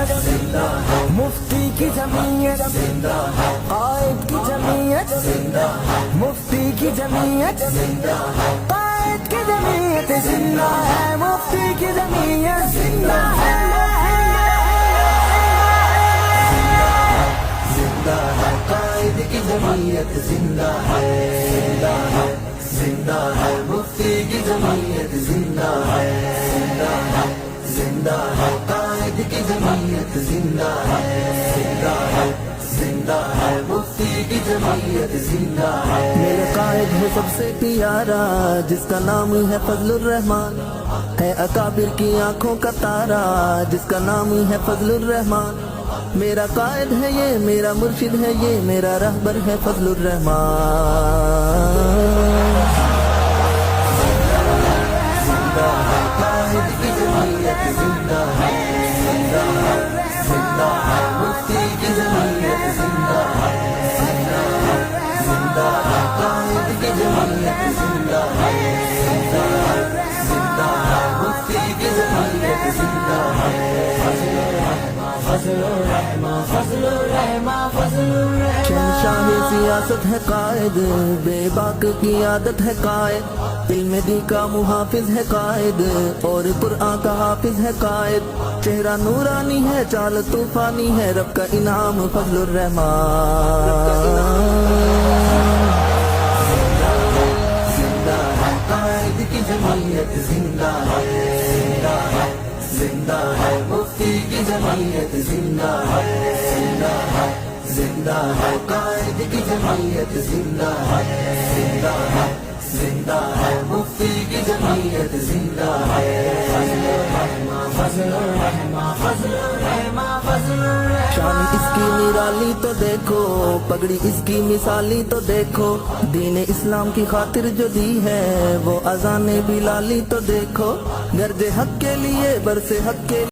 जमीयत, मुफ्ती की जमीयत, कायद की जमीयत, मुफ्ती की जमीयत, कायद की जमीयत जिंदा है, मुफ्ती की जमीयत जिंदा है, जिंदा है, कायद की जमीयत जिंदा है, जिंदा है, मुफ्ती की जमीयत जिंदा है, जिंदा है, कायद की जमीयत जिंदा है, जिंदा है, मुफ्ती की जमीयत जिंदा है। मेरा कायद है सबसे प्यारा, जिसका नाम है फजलुर रहमान, है अकाबिर की आंखों का तारा, जिसका नाम है फजलुर रहमान। मेरा कायद है ये, मेरा मुर्शिद है ये, मेरा रहबर है फजलुर रहमान। जिंदा है, कायद की जमीयत जिंदा है, जिंदा है, मुफ्ती की जमीयत जिंदा है, जिंदा है, कायद की जमीयत जिंदा है, जिंदा है, मुफ्ती की जमीयत जिंदा है। फजलुर रहमान, फजलुर रहमान, फजलुर रहमान। शहंशाह सियासत है कायद, बेबाक की आदत है कायद, इल्म दी का मुहाफिज है कायद, और कुरान का हाफिज है कायद। चेहरा नूरानी है, चाल तूफानी है, रब का इनाम फजलुर रहमान। जिंदा है, कायद की जमीयत जिंदा है, जिंदा है, मुफ्ती की जमीयत जिंदा है, जिंदा है, कायद की जमीयत जिंदा है, जिंदा है, मुफ्ती की जमीयत जिंदा है। फजलुर रहमान, फजलुर रहमान, फजलुर रहमान। शान इसकी निराली तो देखो, पगड़ी इसकी मिसाली तो देखो, दीन इस्लाम की खातिर जो दी है वो अज़ान बिलाली तो देखो, गर्ज हक के लिए बरसे हक के